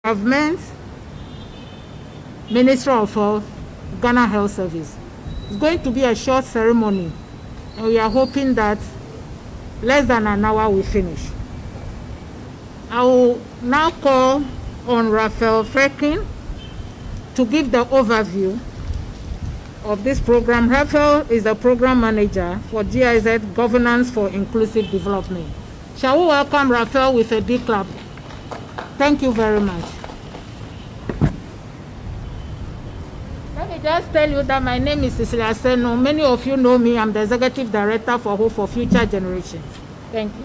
Government, Ministry of Health, Ghana Health Service. It's going to be a short ceremony, and we are hoping that less than an hour we finish. I will now call on Raphael Frekin to give the overview of this program. Raphael is the program manager for GIZ Governance for Inclusive Development. Shall we welcome Raphael with a big clap? Thank you very much. Let me just tell you that my name is Cecilia Seno. Many of you know me. I'm the Executive Director for Hope for Future Generations. Thank you.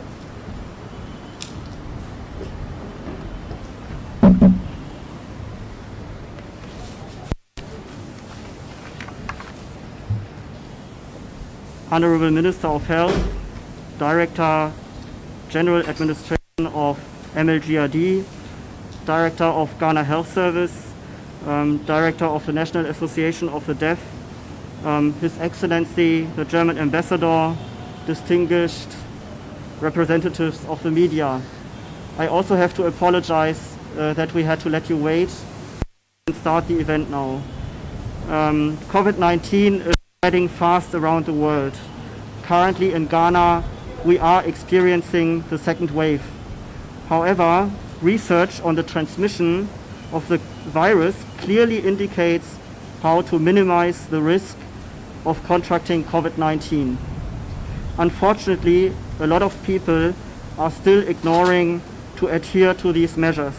Honorable Minister of Health, Director General Administration of MLGRD, Director of Ghana Health Service, Director of the National Association of the Deaf, His Excellency, the German Ambassador, distinguished representatives of the media. I also have to apologize that we had to let you wait and start the event now. COVID-19 is spreading fast around the world. Currently in Ghana, we are experiencing the second wave. However, research on the transmission of the virus clearly indicates how to minimize the risk of contracting COVID-19. Unfortunately, a lot of people are still ignoring to adhere to these measures,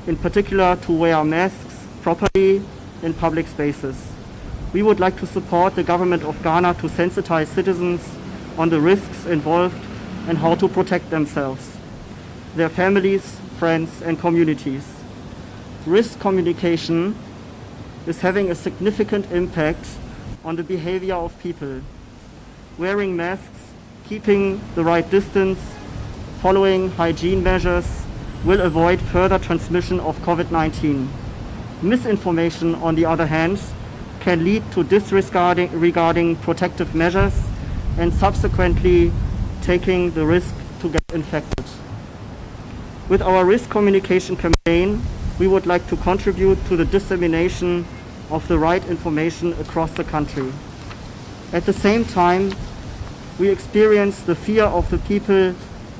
in particular to wear masks properly in public spaces. We would like to support the government of Ghana to sensitize citizens on the risks involved and how to protect themselves, their families, friends, and communities. Risk communication is having a significant impact on the behavior of people. Wearing masks, keeping the right distance, following hygiene measures will avoid further transmission of COVID-19. Misinformation, on the other hand, can lead to disregarding regarding protective measures and subsequently taking the risk to get infected. With our risk communication campaign, we would like to contribute to the dissemination of the right information across the country. At the same time, we experience the fear of the people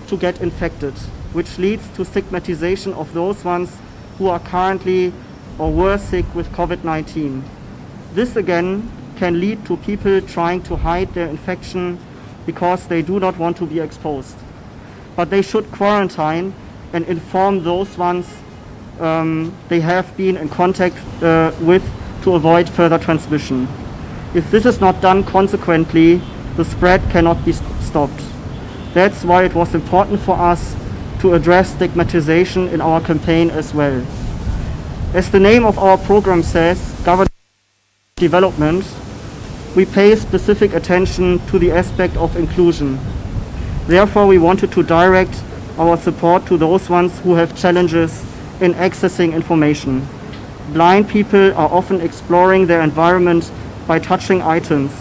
to get infected, which leads to stigmatization of those ones who are currently or were sick with COVID-19. This again can lead to people trying to hide their infection because they do not want to be exposed. But they should quarantine and inform those ones they have been in contact with to avoid further transmission. If this is not done consequently, the spread cannot be stopped. That's why it was important for us to address stigmatization in our campaign as well. As the name of our program says, governance development, we pay specific attention to the aspect of inclusion. Therefore, we wanted to direct our support to those ones who have challenges in accessing information. Blind people are often exploring their environment by touching items.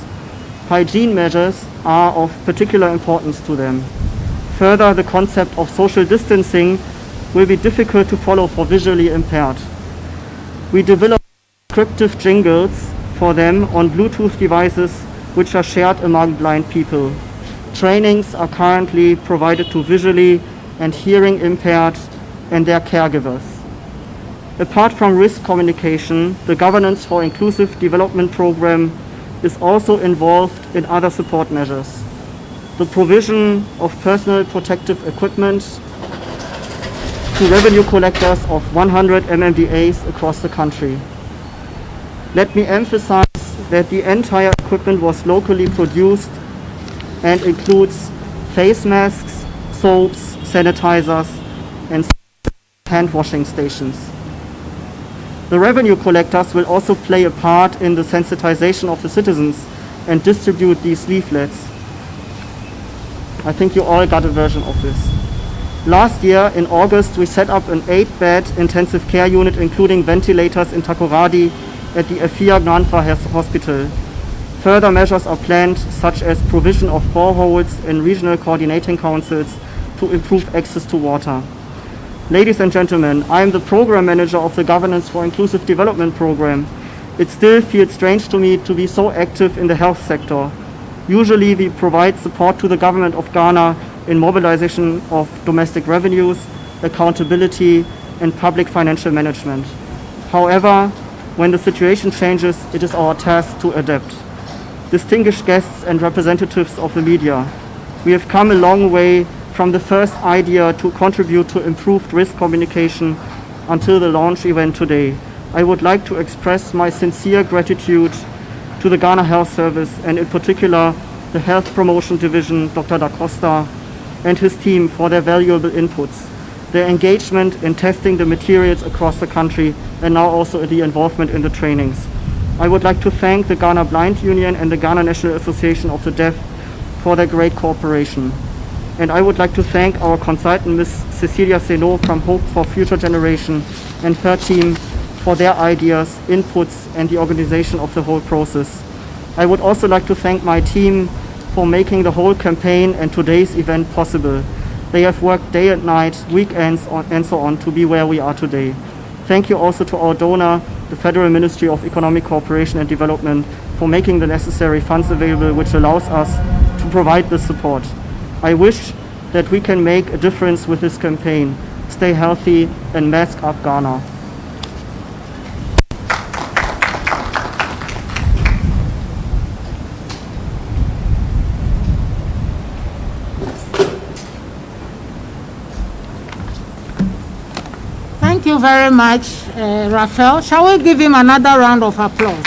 Hygiene measures are of particular importance to them. Further, the concept of social distancing will be difficult to follow for visually impaired. We developed descriptive jingles for them on Bluetooth devices which are shared among blind people. Trainings are currently provided to visually and hearing impaired and their caregivers. Apart from risk communication, the Governance for Inclusive Development program is also involved in other support measures. The provision of personal protective equipment to revenue collectors of 100 MMDAs across the country. Let me emphasize that the entire equipment was locally produced and includes face masks, soaps, sanitizers, and hand washing stations. The revenue collectors will also play a part in the sensitization of the citizens and distribute these leaflets. I think you all got a version of this. Last year, in August, we set up an 8-bed intensive care unit, including ventilators in Takoradi at the Afia Gnanfa Hospital. Further measures are planned, such as provision of boreholes in regional coordinating councils to improve access to water. Ladies and gentlemen, I am the program manager of the Governance for Inclusive Development program. It still feels strange to me to be so active in the health sector. Usually we provide support to the government of Ghana in mobilization of domestic revenues, accountability, and public financial management. However, when the situation changes, it is our task to adapt. Distinguished guests and representatives of the media, we have come a long way from the first idea to contribute to improved risk communication until the launch event today. I would like to express my sincere gratitude to the Ghana Health Service, and in particular the Health Promotion Division, Dr. Da Costa, and his team for their valuable inputs, their engagement in testing the materials across the country, and now also the involvement in the trainings. I would like to thank the Ghana Blind Union and the Ghana National Association of the Deaf for their great cooperation. And I would like to thank our consultant, Ms. Cecilia Seno from Hope for Future Generation, and her team for their ideas, inputs, and the organization of the whole process. I would also like to thank my team for making the whole campaign and today's event possible. They have worked day and night, weekends, and so on to be where we are today. Thank you also to our donor, the Federal Ministry of Economic Cooperation and Development, for making the necessary funds available, which allows us to provide this support. I wish that we can make a difference with this campaign. Stay healthy and mask up Ghana. Thank you very much, Raphael. Shall we give him another round of applause?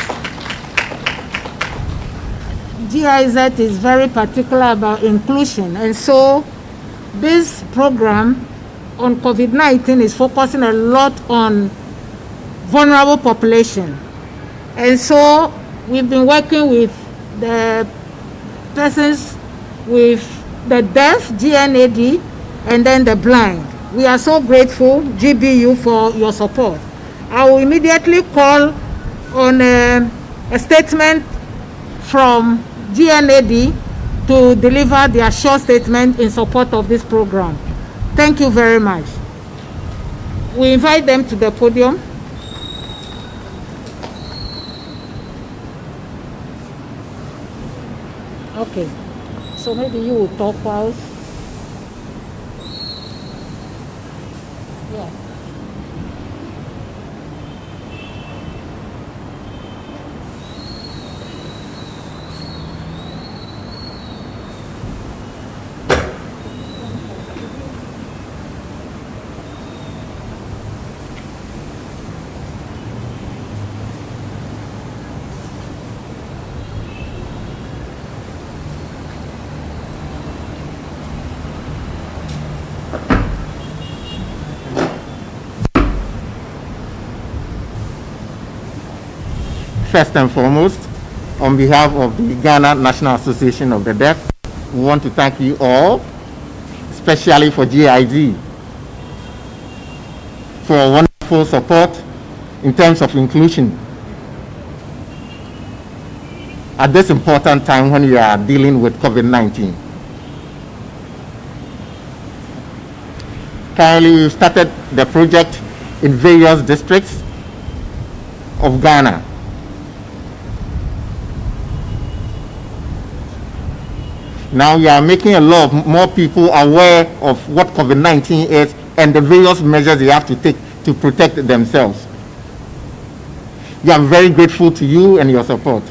GIZ is very particular about inclusion, and so this program on COVID-19 is focusing a lot on vulnerable population. And so we've been working with the persons with the deaf, GNAD, and then the blind. We are so grateful, GBU, for your support. I will immediately call on a statement from GNAD to deliver their short statement in support of this program. Thank you very much. We invite them to the podium. Okay, so maybe you will talk while. Yeah. First and foremost, on behalf of the Ghana National Association of the Deaf, we want to thank you all, especially for GIZ, for wonderful support in terms of inclusion at this important time when we are dealing with COVID-19. Currently, we've started the project in various districts of Ghana. Now we are making a lot of more people aware of what COVID-19 is and the various measures they have to take to protect themselves. We are very grateful to you and your support.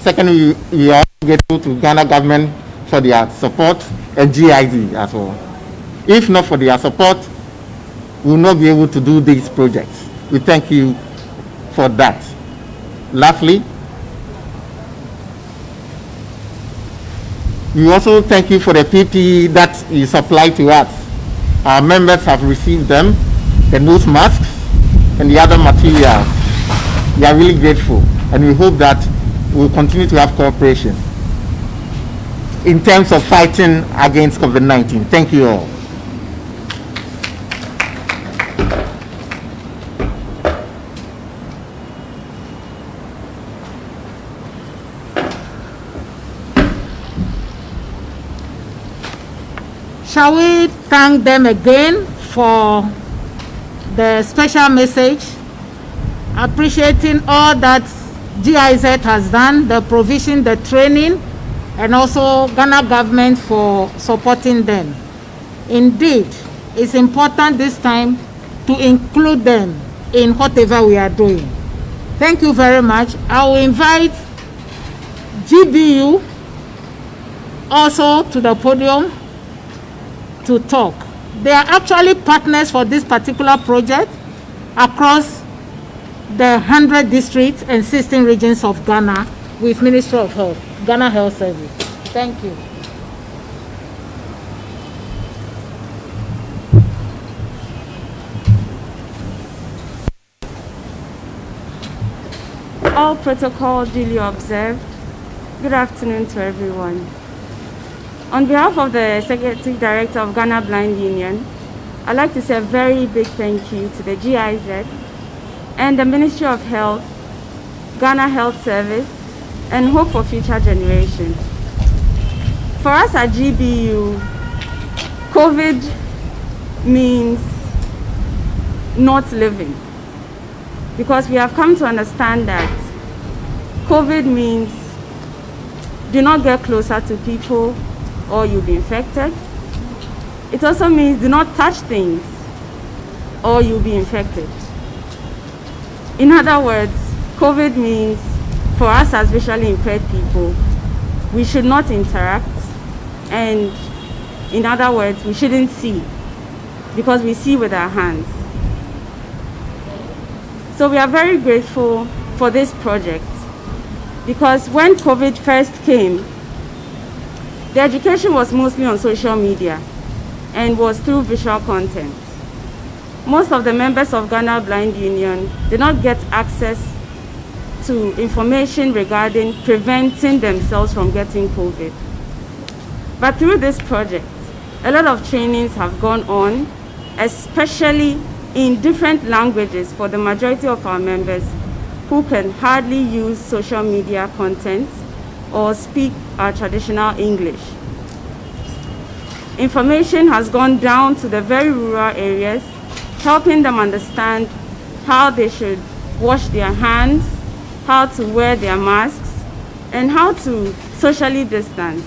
Secondly, we are grateful to Ghana government for their support and GIZ as well. If not for their support, we will not be able to do these projects. We thank you for that. Lastly, we also thank you for the PPE that you supply to us. Our members have received them, the nose masks and the other materials. We are really grateful, and we hope that we will continue to have cooperation in terms of fighting against COVID-19. Thank you all. Shall we thank them again for the special message, appreciating all that GIZ has done, the provision, the training, and also Ghana government for supporting them. Indeed, it's important this time to include them in whatever we are doing. Thank you very much. I will invite GBU also to the podium to talk. They are actually partners for this particular project across the 100 districts and 16 regions of Ghana with Ministry of Health, Ghana Health Service. Thank you. All protocol duly observed. Good afternoon to everyone. On behalf of the Executive Director of Ghana Blind Union, I'd like to say a very big thank you to the GIZ and the Ministry of Health, Ghana Health Service, and Hope for Future Generations. For us at GBU, COVID means not living, because we have come to understand that COVID means do not get closer to people or you'll be infected. It also means do not touch things or you'll be infected. In other words, COVID means for us as visually impaired people, we should not interact, and in other words, we shouldn't see, because we see with our hands. So we are very grateful for this project, because when COVID first came, the education was mostly on social media and was through visual content. Most of the members of Ghana Blind Union did not get access to information regarding preventing themselves from getting COVID. But through this project, a lot of trainings have gone on, especially in different languages for the majority of our members who can hardly use social media content or speak our traditional English. Information has gone down to the very rural areas, helping them understand how they should wash their hands, how to wear their masks, and how to socially distance.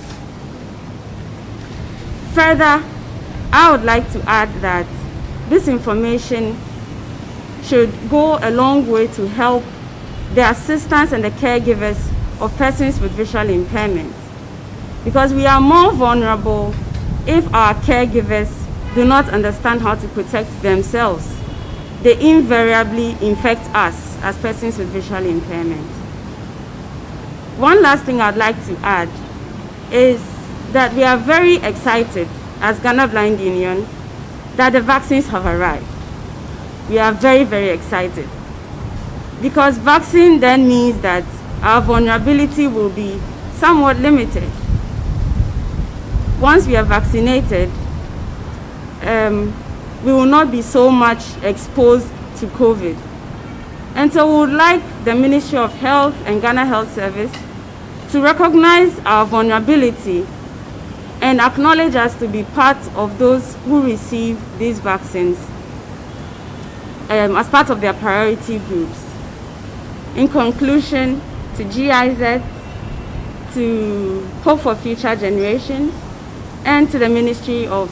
Further, I would like to add that this information should go a long way to help the assistants and the caregivers of persons with visual impairment, because we are more vulnerable if our caregivers do not understand how to protect themselves. They invariably infect us as persons with visual impairment. One last thing I'd like to add is that we are very excited as Ghana Blind Union that the vaccines have arrived. We are very, very excited, because vaccine then means that our vulnerability will be somewhat limited. Once we are vaccinated, we will not be so much exposed to COVID. And so we would like the Ministry of Health and Ghana Health Service to recognize our vulnerability and acknowledge us to be part of those who receive these vaccines as part of their priority groups. In conclusion, to GIZ, to Hope for Future Generations, and to the Ministry of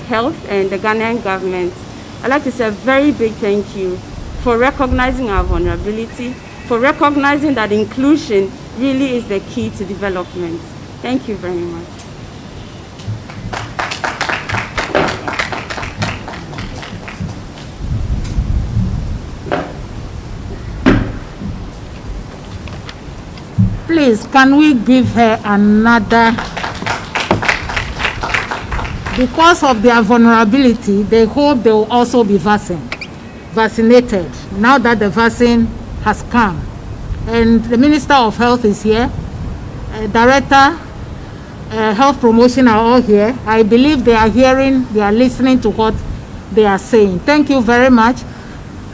Health and the Ghanaian government, I'd like to say a very big thank you for recognizing our vulnerability, for recognizing that inclusion really is the key to development. Thank you very much. Please, can we give her another? Because of their vulnerability, they hope they will also be vaccinated now that the vaccine has come. And the Minister of Health is here, Director, Health Promotion are all here. I believe they are hearing, they are listening to what they are saying. Thank you very much.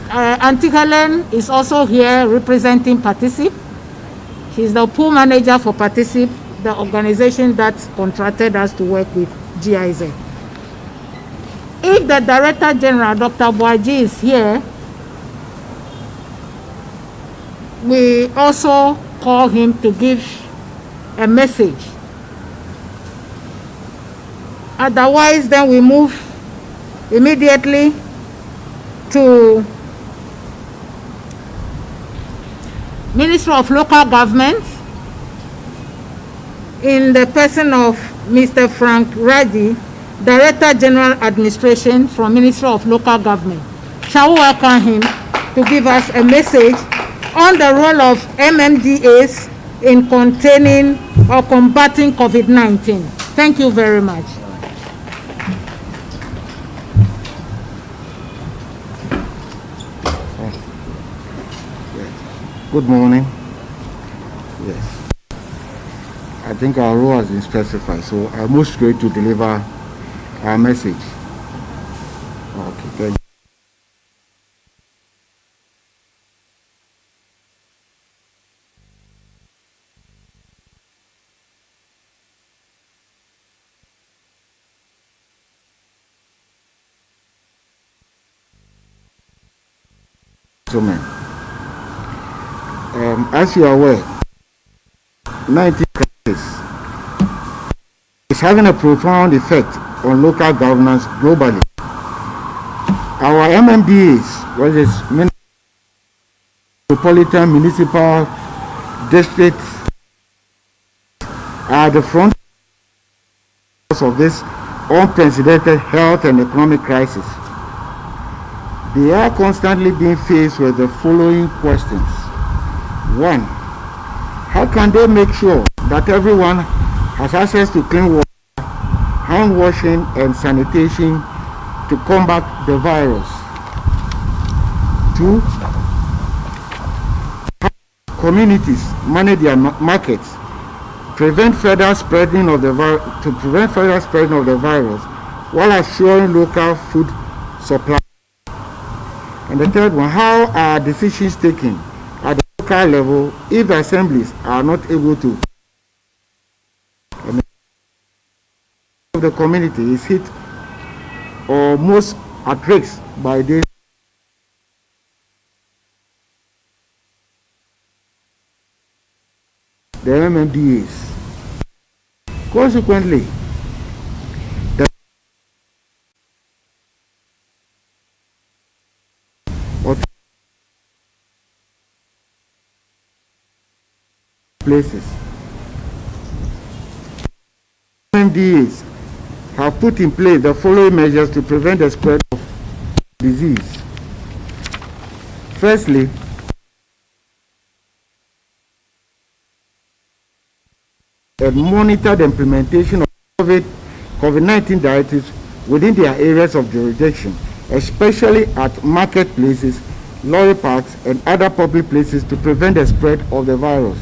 Auntie Helen is also here representing Particip. She's the pool manager for Particip, the organization that contracted us to work with GIZ. if the Director General, Dr. Boaji, is here, we also call him to give a message. Otherwise, then we move immediately to Ministry of Local Government in the person of Mr. Frank Raji, Director General Administration from Ministry of Local Government. Shall we welcome him to give us a message on the role of MMDAs in containing or combating COVID-19. Thank you very much. Good morning. Yes. I think our role has been specified, so I'm most going to deliver our message. Okay, thank you. As you are aware, 19 crisis is having a profound effect on local governance globally. Our MMDAs, whether it's metropolitan, municipal, districts, are the front of this unprecedented health and economic crisis. They are constantly being faced with the following questions. One, how can they make sure that everyone has access to clean water, hand washing and sanitation to combat the virus? Two, how communities manage their markets to prevent further spreading of the virus while assuring local food supply? And the third one, how are decisions taken at the local level if the assemblies are not able to? The community is hit or most at risk by this. The MMDAs. Consequently, the places. MMDAs have put in place the following measures to prevent the spread of disease. Firstly, and monitor the implementation of COVID-19 directives within their areas of jurisdiction, especially at marketplaces, lorry parks, and other public places to prevent the spread of the virus.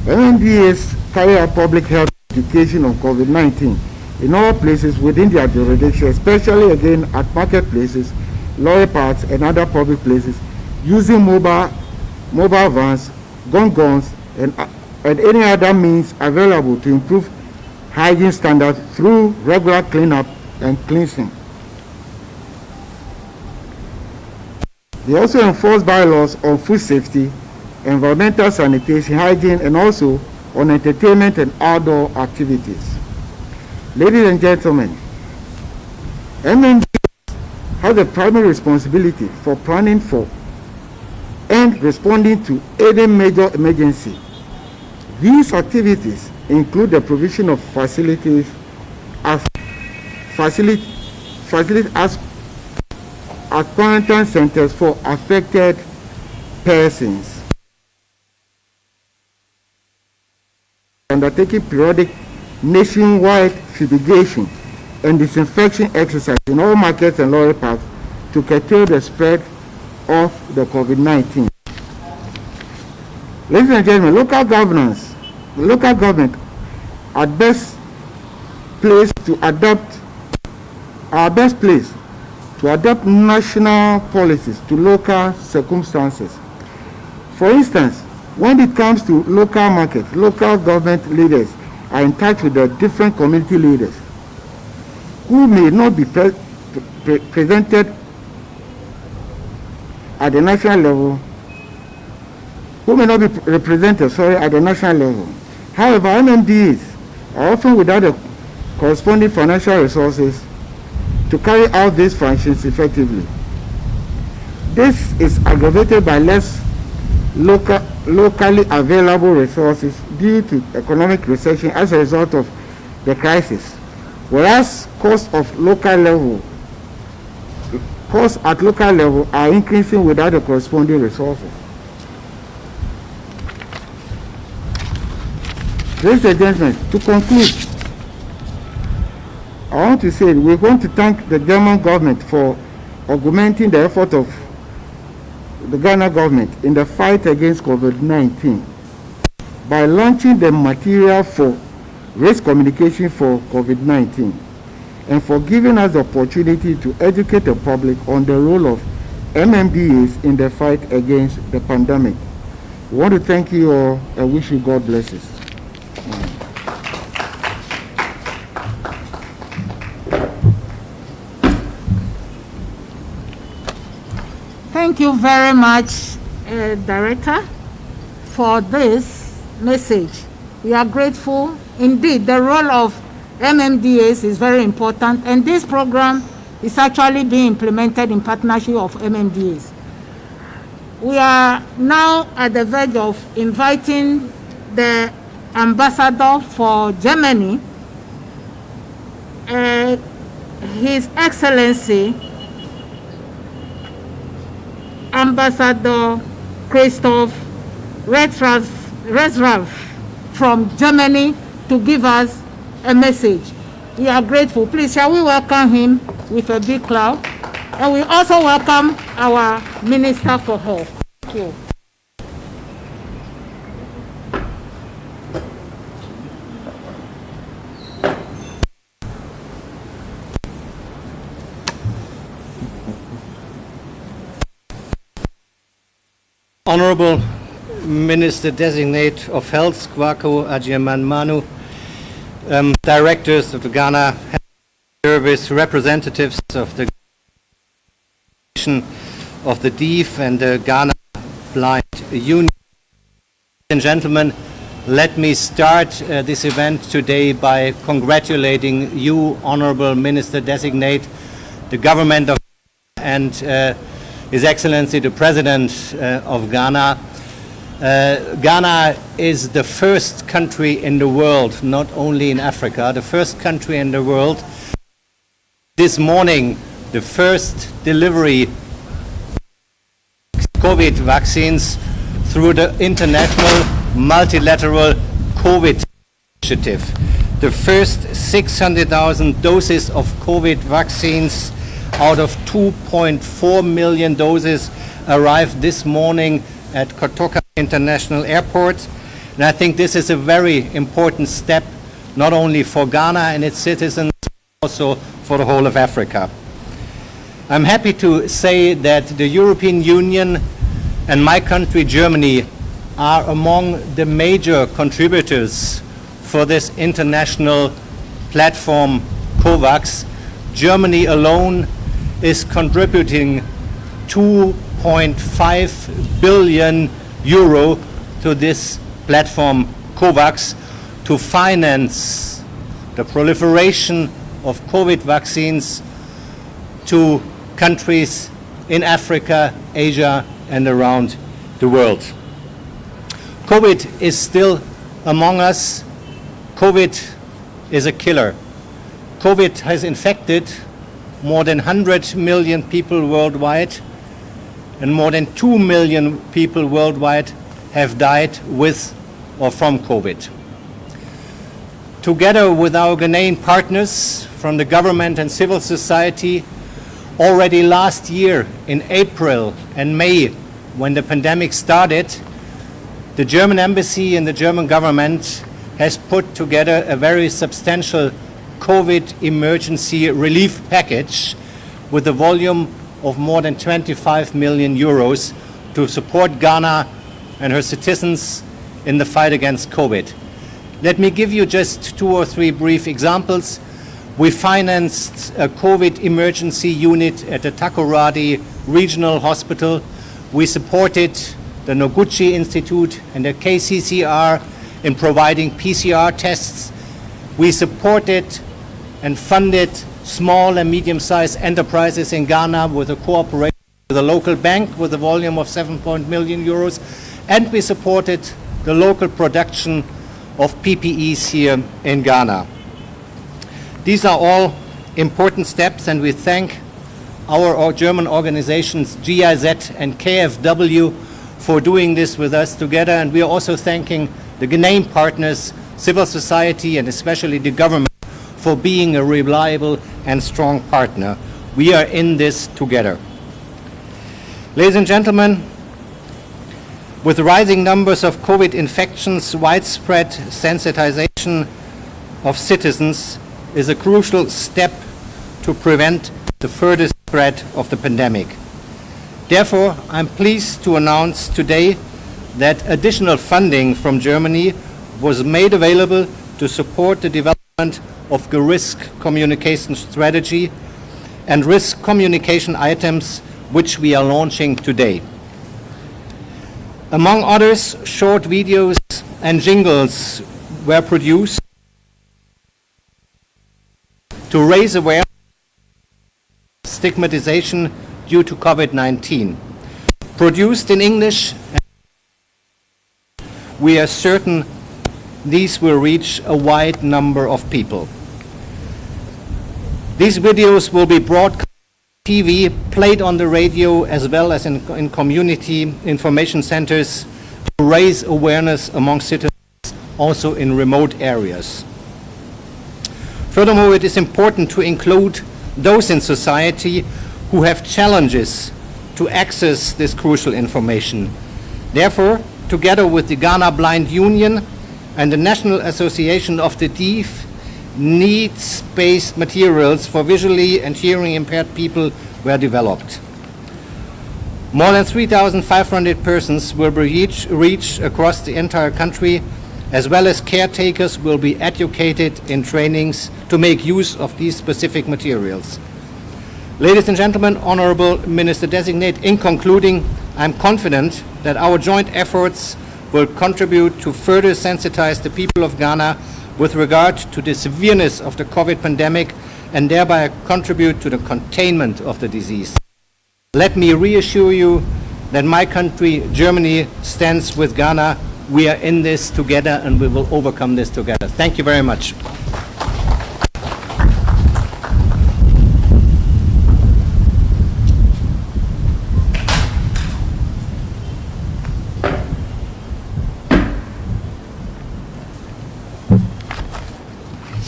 MMDAs carry out public health education on COVID-19 in all places within their jurisdiction, especially again at marketplaces, lorry parks, and other public places, using mobile vans, guns, and any other means available to improve hygiene standards through regular cleanup and cleansing. They also enforce bylaws on food safety, environmental sanitation, hygiene, and also on entertainment and outdoor activities. Ladies and gentlemen, MMD has the primary responsibility for planning for and responding to any major emergency. These activities include the provision of facilities as quarantine centers for affected persons, undertaking periodic nationwide fumigation and disinfection exercise in all markets and lorry parks to curtail the spread of the COVID-19. Ladies and gentlemen, local government are best placed to adapt national policies to local circumstances. For instance, when it comes to local markets, local government leaders are in touch with the different community leaders who may not be presented at the national level, at the national level. However, MMDAs are often without the corresponding financial resources to carry out these functions effectively. This is aggravated by less locally available resources due to economic recession as a result of the crisis, whereas costs at local level are increasing without the corresponding resources. Ladies and gentlemen, to conclude, I want to say we want to thank the German government for augmenting the effort of the Ghana government in the fight against COVID-19 by launching the material for race communication for COVID-19 and for giving us the opportunity to educate the public on the role of MMDAs in the fight against the pandemic. We want to thank you all and wish you God blesses. Thank you very much, Director, for this message. We are grateful. Indeed, the role of MMDAs is very important, and this program is actually being implemented in partnership of MMDAs. We are now at the verge of inviting the ambassador for Germany, His Excellency Ambassador Christoph Resraff from Germany to give us a message. We are grateful. Please, shall we welcome him with a big clap? And we also welcome our Minister for Health. Thank you. Honorable Minister-Designate of Health, Kwaku Agyemangmanu, directors of the Ghana Health Service, representatives of the of the DEEF and the Ghana Blind Union. Ladies and gentlemen, let me start this event today by congratulating you, Honorable Minister-Designate, the government of and His Excellency the President of Ghana. Ghana is the first country in the world, not only in Africa, the first country in the world. This morning, the first delivery of COVID vaccines through the International Multilateral COVID Initiative. The first 600,000 doses of COVID vaccines out of 2.4 million doses arrived this morning at Kotoka International Airport. And I think this is a very important step, not only for Ghana and its citizens, but also for the whole of Africa. I'm happy to say that the European Union and my country, Germany, are among the major contributors for this international platform, COVAX. Germany alone is contributing 2.5 billion euro to this platform, COVAX, to finance the proliferation of COVID vaccines to countries in Africa, Asia, and around the world. COVID is still among us. COVID is a killer. COVID has infected more than 100 million people worldwide, and more than 2 million people worldwide have died with or from COVID. Together with our Ghanaian partners from the government and civil society, already last year in April and May, when the pandemic started, the German embassy and the German government has put together a very substantial COVID emergency relief package with a volume of more than 25 million euros to support Ghana and her citizens in the fight against COVID. Let me give you just 2 or 3 brief examples. We financed a COVID emergency unit at the Takoradi Regional Hospital. We supported the Noguchi Institute and the KCCR in providing PCR tests. We supported and funded small and medium-sized enterprises in Ghana with a cooperation with a local bank with a volume of 7 million euros, and we supported the local production of PPEs here in Ghana. These are all important steps, and we thank our German organizations GIZ and KfW for doing this with us together, and we are also thanking the Ghanaian partners, civil society, and especially the government for being a reliable and strong partner. We are in this together. Ladies and gentlemen, with rising numbers of COVID infections, widespread sensitization of citizens is a crucial step to prevent the further spread of the pandemic. Therefore, I'm pleased to announce today that additional funding from Germany was made available to support the development of the risk communication strategy and risk communication items which we are launching today. Among others, short videos and jingles were produced to raise awareness of stigmatization due to COVID-19. Produced in English, we are certain these will reach a wide number of people. These videos will be broadcast on TV, played on the radio, as well as in community information centers to raise awareness among citizens, also in remote areas. Furthermore, it is important to include those in society who have challenges to access this crucial information. Therefore, together with the Ghana Blind Union and the National Association of the Deaf, needs-based materials for visually and hearing impaired people were developed. More than 3,500 persons will be reached across the entire country, as well as caretakers will be educated in trainings to make use of these specific materials. Ladies and gentlemen, Honorable Minister-Designate, in concluding, I'm confident that our joint efforts will contribute to further sensitize the people of Ghana with regard to the severeness of the COVID pandemic and thereby contribute to the containment of the disease. Let me reassure you that my country, Germany, stands with Ghana. We are in this together and we will overcome this together. Thank you very much.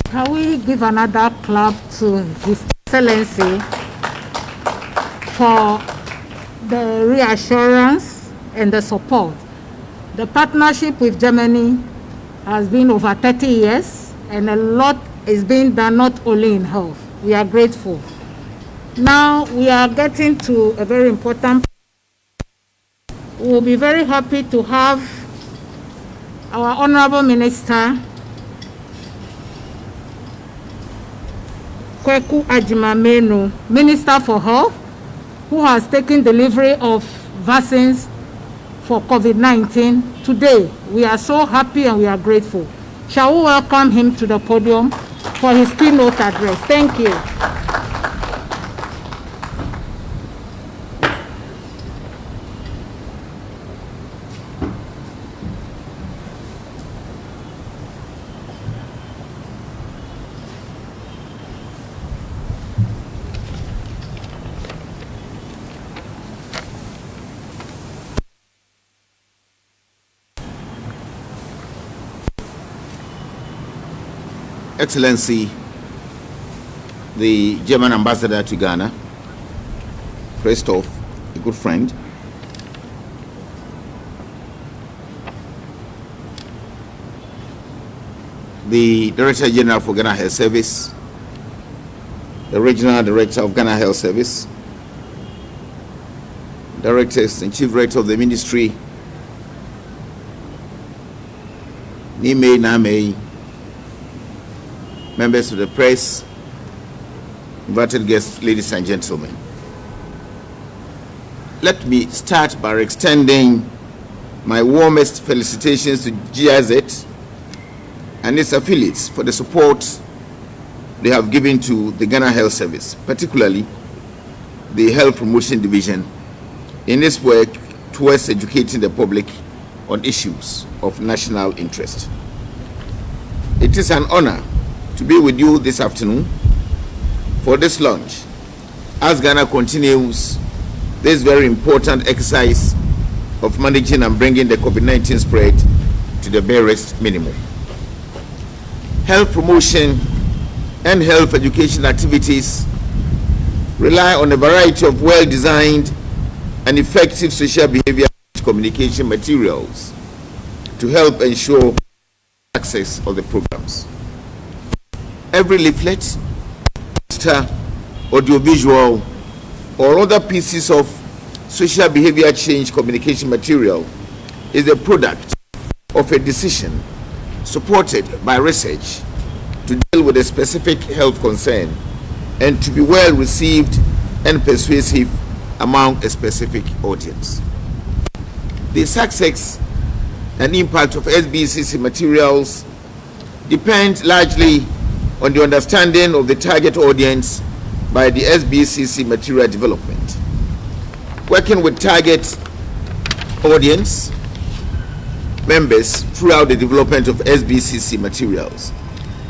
Can we give another clap to His Excellency for the reassurance and the support? The partnership with Germany has been over 30 years, and a lot is being done not only in health. We are grateful. Now we are getting to a very important. We will be very happy to have our Honorable Minister Kweku Ajimamenu, Minister for Health, who has taken delivery of vaccines for COVID-19 today. We are so happy and we are grateful. Shall we welcome him to the podium for his keynote address? Thank you. Excellency, the German ambassador to Ghana, Christoph, a good friend, the Director General for Ghana Health Service, the Regional Director of Ghana Health Service, Directors and Chief Director of the Ministry, Nime Name, members of the press, invited guests, ladies and gentlemen. Let me start by extending my warmest felicitations to GIZ and its affiliates for the support they have given to the Ghana Health Service, particularly the Health Promotion Division, in its work towards educating the public on issues of national interest. It is an honor to be with you this afternoon for this launch as Ghana continues this very important exercise of managing and bringing the COVID-19 spread to the barest minimum. Health promotion and health education activities rely on a variety of well-designed and effective social behavior communication materials to help ensure success of the programs. Every leaflet, poster, audiovisual, or other pieces of social behavior change communication material is a product of a decision supported by research to deal with a specific health concern and to be well received and persuasive among a specific audience. The success and impact of SBCC materials depend largely on the understanding of the target audience by the SBCC material development. Working with target audience members throughout the development of SBCC materials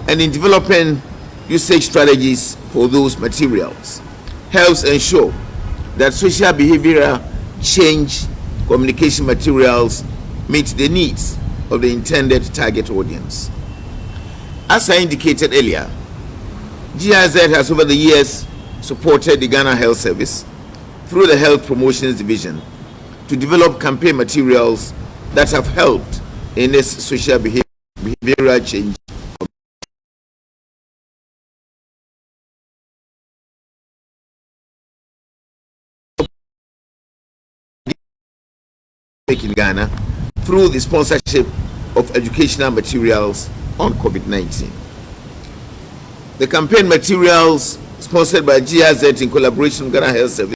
and in developing usage strategies for those materials helps ensure that social behavioral change communication materials meet the needs of the intended target audience. As I indicated earlier, GIZ has over the years supported the Ghana Health Service through the Health Promotions Division to develop campaign materials that have helped in its social behavioral change. In Ghana through the sponsorship of educational materials on COVID-19. The campaign materials sponsored by GIZ in collaboration with Ghana Health Service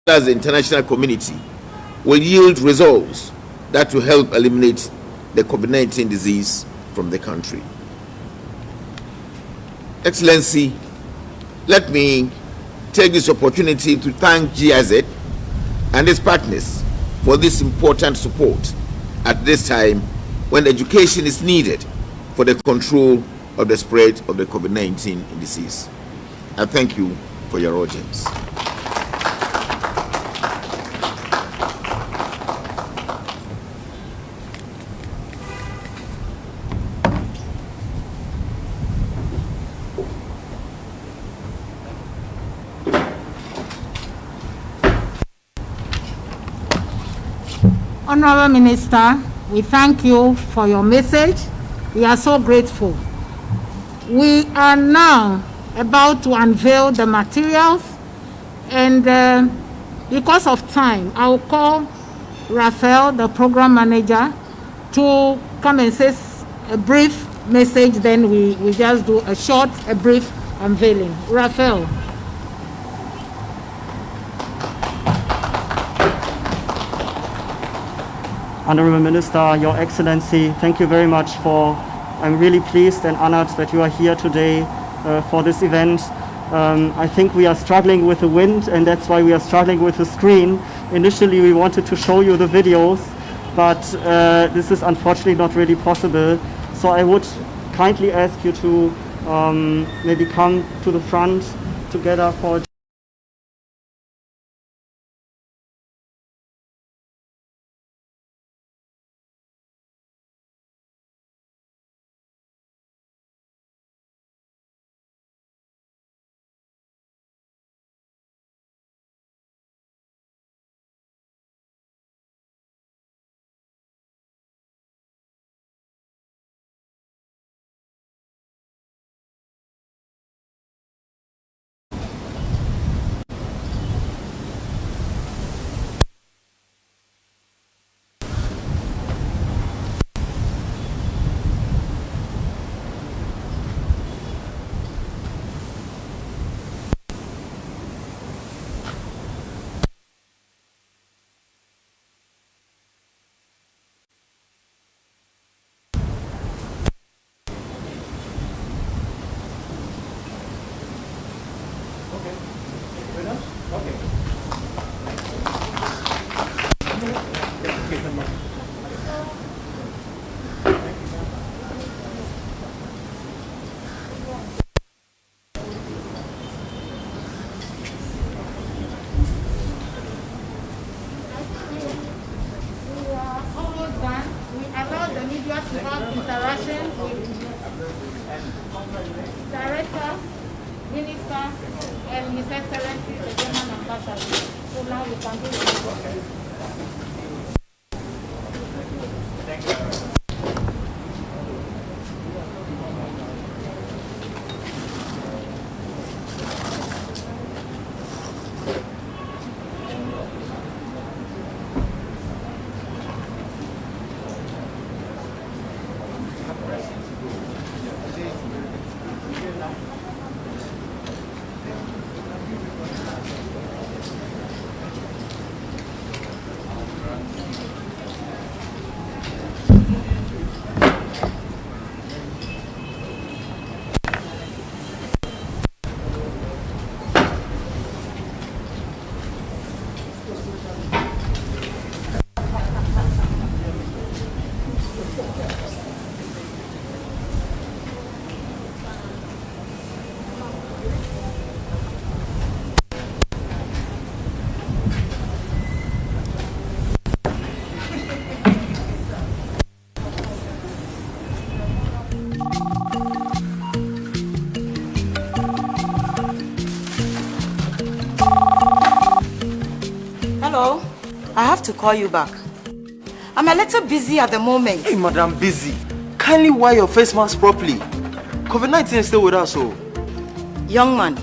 as the international community will yield results that will help eliminate the COVID-19 disease from the country. Excellency, let me take this opportunity to thank GIZ and its partners for this important support at this time when education is needed for the control of the spread of the COVID-19 disease. I thank you for your audience. Honorable Minister, we thank you for your message. We are so grateful. We are now about to unveil the materials, and because of time, I will call Raphael, the program manager, to come and say a brief message. Then we just do a brief unveiling. Raphael. Honorable Minister, Your Excellency, thank you very much I'm really pleased and honored that you are here today for this event. I think we are struggling with the wind, and that's why we are struggling with the screen. Initially, we wanted to show you the videos, but this is unfortunately not really possible. So I would kindly ask you to maybe come to the front together for easier to have interaction with Director, Minister, and His Excellency, the German Ambassador. So now you can do it. Thank you. Hello, I have to call you back. I'm a little busy at the moment. Hey, madam, busy. Kindly wear your face mask properly. COVID-19 is still with us, so. Young man,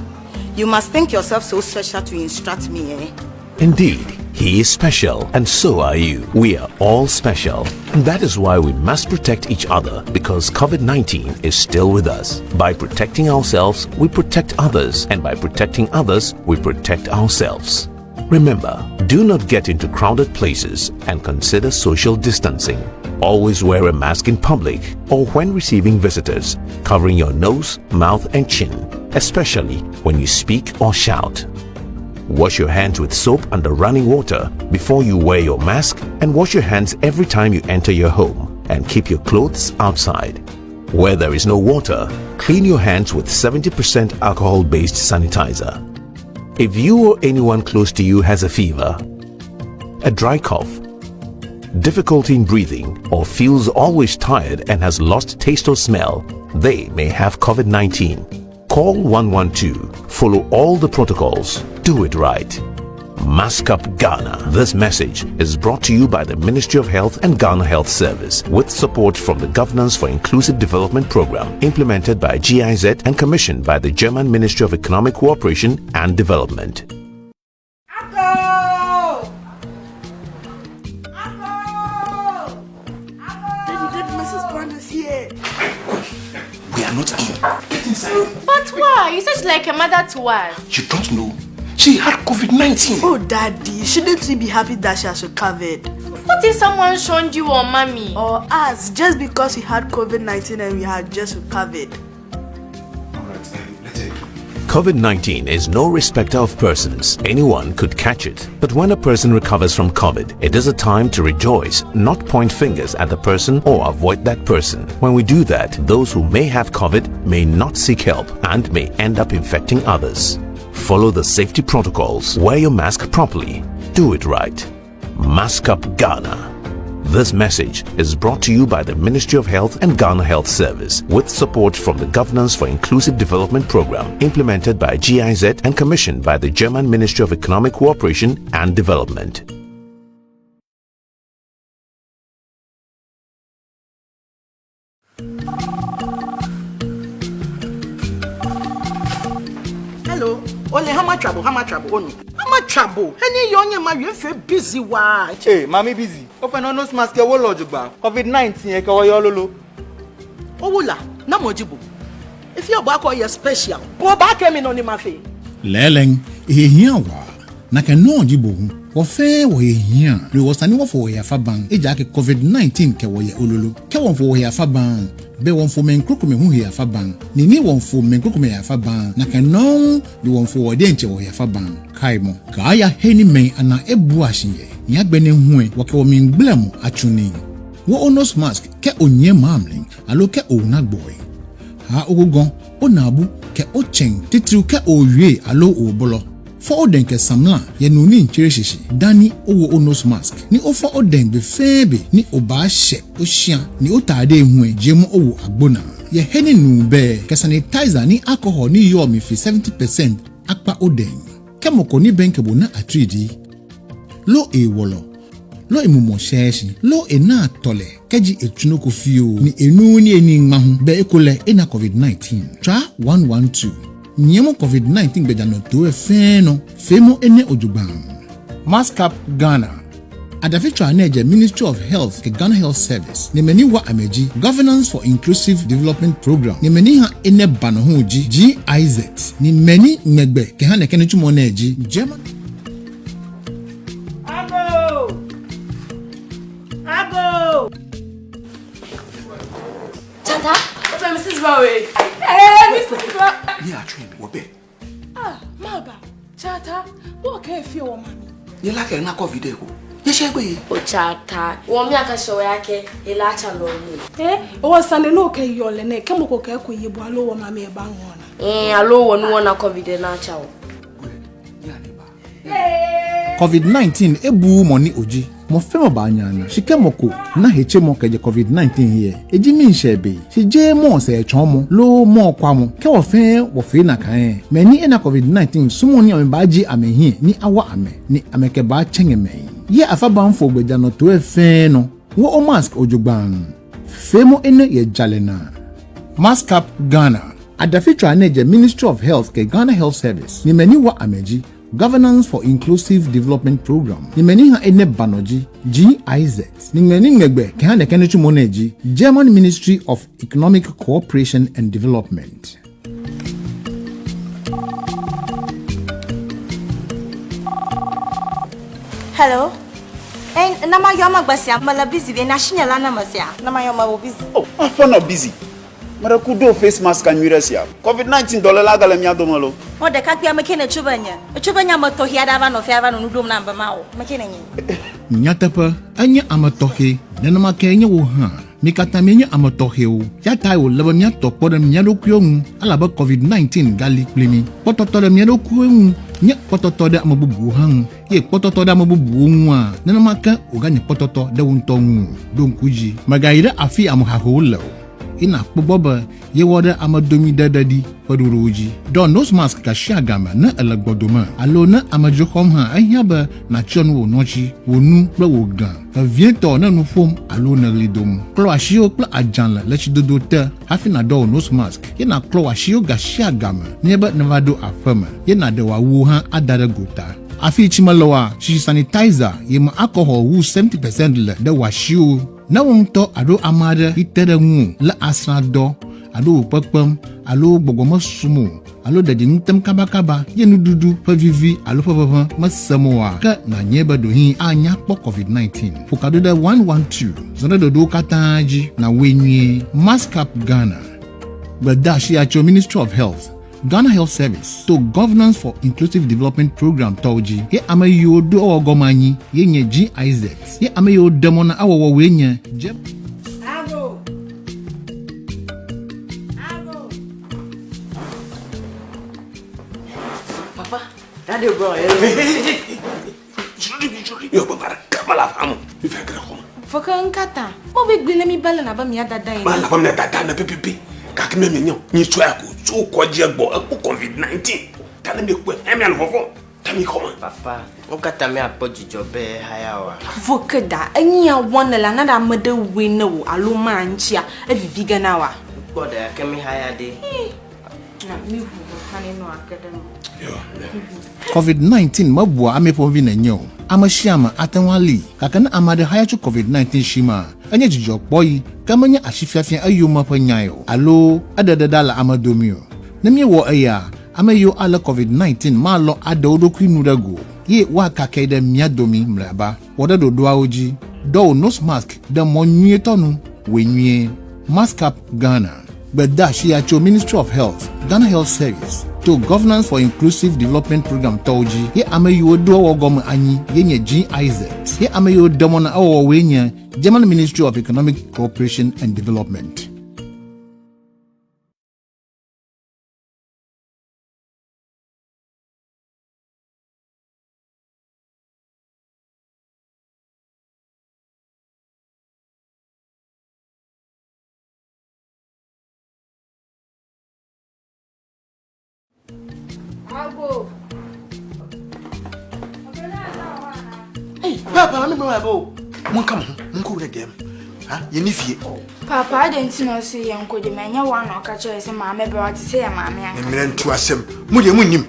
you must think yourself so special to instruct me, eh? Indeed, he is special, and so are you. We are all special. And that is why we must protect each other, because COVID-19 is still with us. By protecting ourselves, we protect others, and by protecting others, we protect ourselves. Remember, do not get into crowded places and consider social distancing. Always wear a mask in public or when receiving visitors, covering your nose, mouth and chin, especially when you speak or shout. Wash your hands with soap under running water before you wear your mask, and wash your hands every time you enter your home, and keep your clothes outside. Where there is no water, clean your hands with 70% alcohol-based sanitizer. If you or anyone close to you has a fever, a dry cough, difficulty in breathing, or feels always tired and has lost taste or smell, they may have COVID-19. Call 112. Follow all the protocols. Do it right. Mask Up Ghana. This message is brought to you by the Ministry of Health and Ghana Health Service, with support from the Governance for Inclusive Development Program, implemented by GIZ and commissioned by the German Ministry of Economic Cooperation and Development. Mrs. Brand is here. We are not alone. Get inside. But why? You're such like a mother to us. You don't know. She had COVID-19. Oh, Daddy, shouldn't we be happy that she has recovered? What if someone shunned you or mommy? Or us, just because we had COVID-19 and we had just recovered? COVID-19 is no respecter of persons. Anyone could catch it. But when a person recovers from COVID, it is a time to rejoice, not point fingers at the person or avoid that person. When we do that, those who may have COVID may not seek help and may end up infecting others. Follow the safety protocols. Wear your mask properly. Do it right. Mask Up Ghana. This message is brought to you by the Ministry of Health and Ghana Health Service, with support from the Governance for Inclusive Development Program, implemented by GIZ and commissioned by the German Ministry of Economic Cooperation and Development. Hello. Only how much trouble? Only. How much trouble? Any young man, you feel busy, why? Hey, mommy busy. Open on no mask, your wall COVID-19, you can lolo. Oh, wula, na mojibu. If you're back on your special, go back in on my face. Leleng, here, na keno jibo. Wofe wo here. We was tani wo for ya faban. Eja ke COVID-19 ke wo ye ololo. Ke won for ya faban. Be won for men krokume hu ya faban. Ni won for men krokume ya faban. Na keno bi won for wo de nche wo ya faban. Kaimo. Ka ya heni men ana ebu ahye. Nya gbene hu e wo ke wo min blem atuni. Wo onos mask ke onye mamling. Alo ke onagboy. Ha ogogon onabu ke ochen titru ke owie alo obolo. for oden ke samla ye no ni nkyere hyehyɛ dani owo nose mask ni ofa oden be febe ni oba hye ohia ni otade ehu jemu owo agbona ye heni nu be ke sanitizer ni alcohol ni yo mi fi 70% akpa oden kemoko ni benkebo na atridi lo e wolo lo emumo sheshi lo ena tole keji etunoko fio ni enu ni eni mahu be ekole ena covid-19 tra 112 nyemo covid-19 bejano to efeno femo ene ojuban maskap Ghana adafitra neje Ministry of Health ke Ghana Health Service ni meni wa ameji Governance for Inclusive Development Program ni meni ha ene bano hoji GIZ ni meni ngegbe ke ha nekene tumo neji German Chata, ofe Mrs. Bowe. Mrs. Bowe. Ni atwe wo be. Maba. Chata, wo ka efie wo mami. Ni la ke na covid eko. Ye shegbe. O chata, wo mi aka show yake ila acha lo mu. O sande no ka yole ne kemoko ka ko yibu alo wo mami e ba ngona. Alo wo nu na covid na acha wo. COVID-19 ebu money oji mo femo ba nyana shikemoko na heche mo keje COVID-19 here eji mi nshebe je mo se echon lo mo kwa mo ke wo fe na kan meni ena COVID-19 sumo ni ambaji amehi ni awa ame ni ameke ba chengeme ye afaba mfo gbeja no to efe no wo o mask ojugban femo ene ye jalena maskap Ghana adafitra neje Ministry of Health ke Ghana Health Service ni meni wa ameji Governance for Inclusive Development Program ni meni ha ene banoji GIZ ni meni ngegbe ke ha nekene tumo neji German Ministry of Economic Cooperation and Development. Hello. Nama yoma gbasia mala busy be na shinyala na masia. Nama yoma wo busy. Oh, I'm not busy. Mara kudo face mask and mirror COVID-19 la gala mi adomalo. O de kakpia mekene chubanya. Chubanya motohi adava no fiava no dum namba mao. Mekene nyi. Nyatapa anya amatohe nana makenya wo ha. Mikata menya amatohe o. Ya tayo laba mya topoda mya dokyo alaba COVID-19 gali plimi. Pototoda mya dokyo nya pototoda amabubu han. Ye pototoda amabubu nwa. Nana maka oganya pototo de wontongu. Donkuji. Magaira afi amuhahola. Ina kpoboba ye woda amadomi dadadi paduruji don nose mask ka shiagama na alagbodoma alo na amajokom ha ahiaba na chon wo nochi wonu pla wogan ka vieto na nufom alo na lidom klo ashio pla ajanla lechidodo ta hafina do nose mask ye na klo ashio ga shiagama neba navado afama ye na de wa wu ha adara gota afi chimalowa chi sanitizer ye ma alcohol wu 70% le de washio na wonto ado amade itere nwu la asrado ado pekpem alo gbogomo sumo alo dadi ntem kabakaba ye nududu pavivi alo papa masamoa ka na nyeba dohin anya po COVID-19 fukado da 112 zona do katanji na wenye maskap Ghana badashi acho Ministry of Health Ghana Health Service to Governance for Inclusive Development Program toji ye amayo do ogomanyi ye nye GIZ ye amayo demona awowo wenye Ago Papa, daddy bro. Yo papa kamala famu. Mi fe kra koma. Foka nkata. Mo be gbele mi bala na ba mi adada yin. Ba la ba mi dada na pepepe. Ka ke me nyo. Ni so ako. So ko je gbo ko COVID-19. Ta le me ku e mi an fofo. Ta mi koma. Papa, nkata me apojijo be hayawa. Foka da anyi ya wona la na da mede we na wo aloma anchia evivi gana wa. Boda ke mi haya de. Na mi hu kane no akadem. COVID-19 mabua amepo vi na nyo amashiama atenwali kakana amade hayachu COVID-19 shima anya jijo boyi kamanya ashifiafia ayuma panyayo alo adadadala amadomio namye wo aya amayo ala COVID-19 malo adodo kwinudago ye wa kakede miadomi mraba woda do oji do nose mask de monye tonu wenye maskap Ghana Badashi acho Ministry of Health Ghana Health Service to Governance for Inclusive Development Program toji ye amayo do wogom anyi yenye GIZ ye amayo demona awo wenye German Ministry of Economic Cooperation and Development. I'll go. Hey, Papa, let me go. Come on, go to them. Huh? You need fear. Papa, I didn't know see Uncle the man. You want to catch us, and Mamma brought to say, Mamma. And men to us, Munim.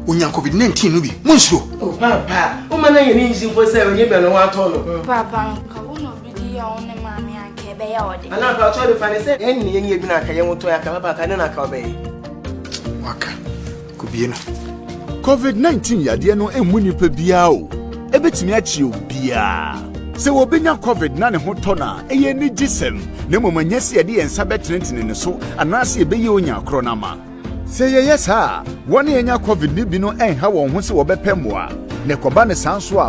When you COVID-19 will be Munso. Oh, Papa, oh, man, you need for 7 years and 1 ton. Papa, I will not be the only mammy and Kebe. And I'll try to find a set any year when I can to a Kabaka and a Kabe. Waka could be enough. COVID-19 yadeɛ no emu nipa bia o ebetimi achi obia se wo benya covid na ne ho tɔ na eye ni gisem na momanya se yade yensa betrentene ne so anase ebeye onya akro na ma se ye yesa woni enya covid ni bi no enha won ho se wo bepemmoa ne koba ne sanso a